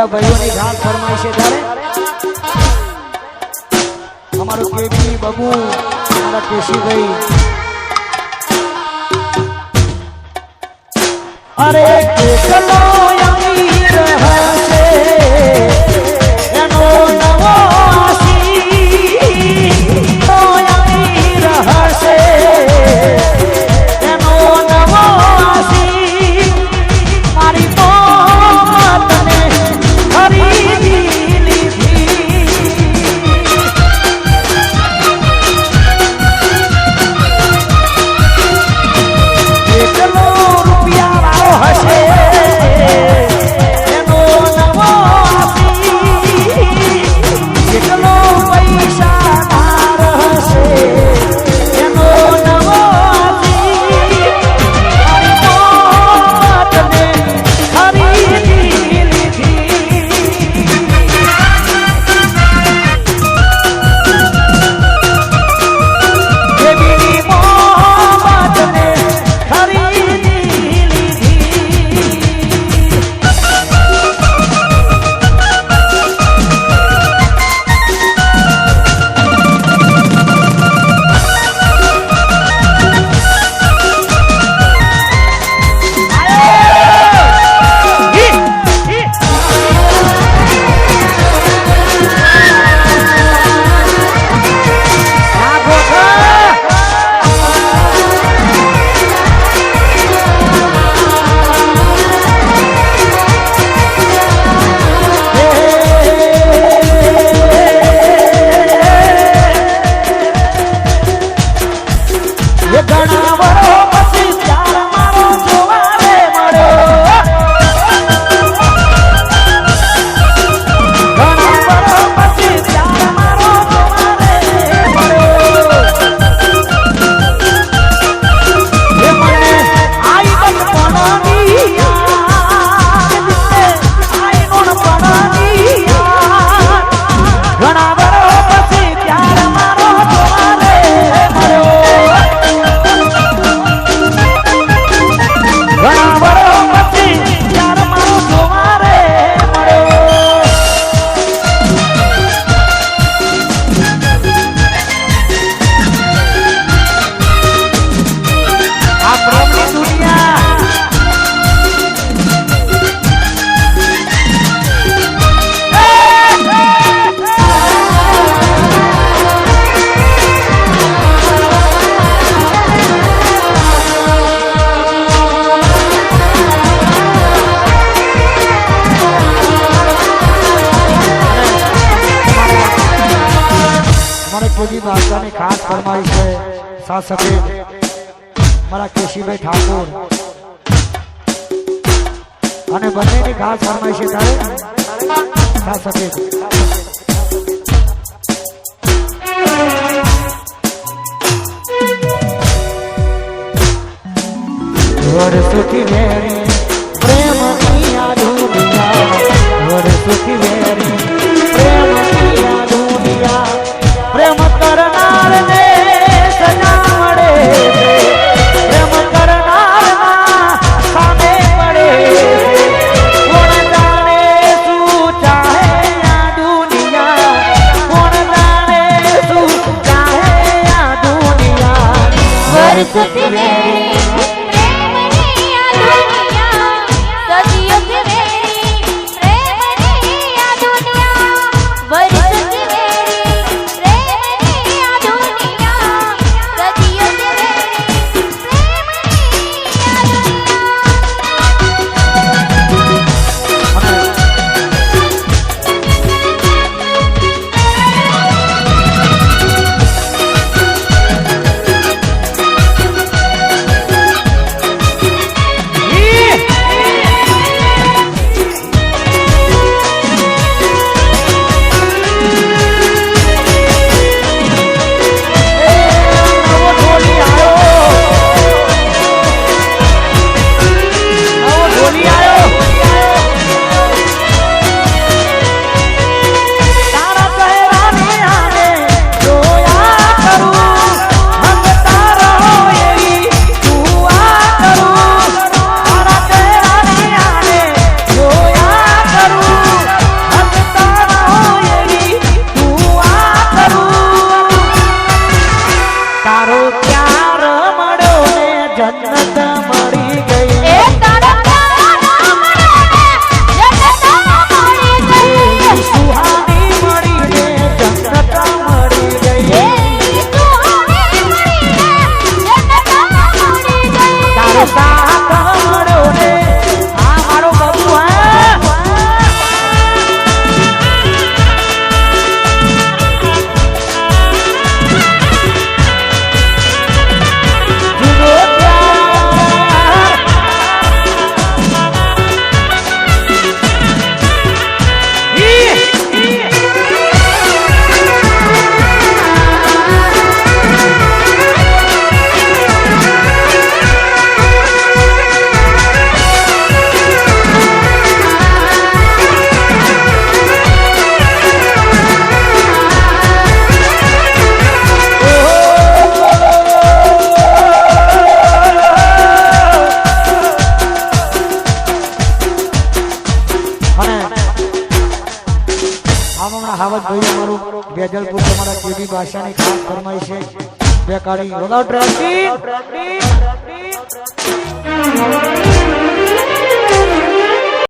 બધા ભાઈઓની ખાસ ફરમાઈ છે ત્યારે અમારો કેબી બબુ અમારા કેશીભાઈ અરે કેટલો અમીર હશે એનો નવો આશીષ અમીર હશે એનો નવો આશીષ મારી મોતને ખરીદી લીધી કેટલો રૂપિયા હશે એનો નવો આશીષ કેટલો પૈસા ધાર હશે એનો નવો આશીષ મારી મોતને ખરીદી લીધી દેવીની મોહબ્બતને ખરીદી લીધી ભાષાની ખાસ ફરમાઈ છે સાત સફેદ મારા કેશીભાઈ ઠાકોર અને બંનેની ખાસ ફરમાઈ છે તારે સાત સફેદ વર્ષોથી વેરી પ્રેમની આ દુનિયા વર્ષોથી વેરી પ્રેમની આ દુનિયા પ્રેમ કરનારને સજા મળે પ્રેમ કરનારના સામે પડે કોણ જાણે શું ચાહે આ દુનિયા કોણ જાણે શું ચાહે આ દુનિયા વર્ષોથી વેરી અમારું બેજલપુર તમારા કેવી ભાષાની ખાસ ફરમાઈશ છે બે કાળી વગાડ ટ્રેક્ટર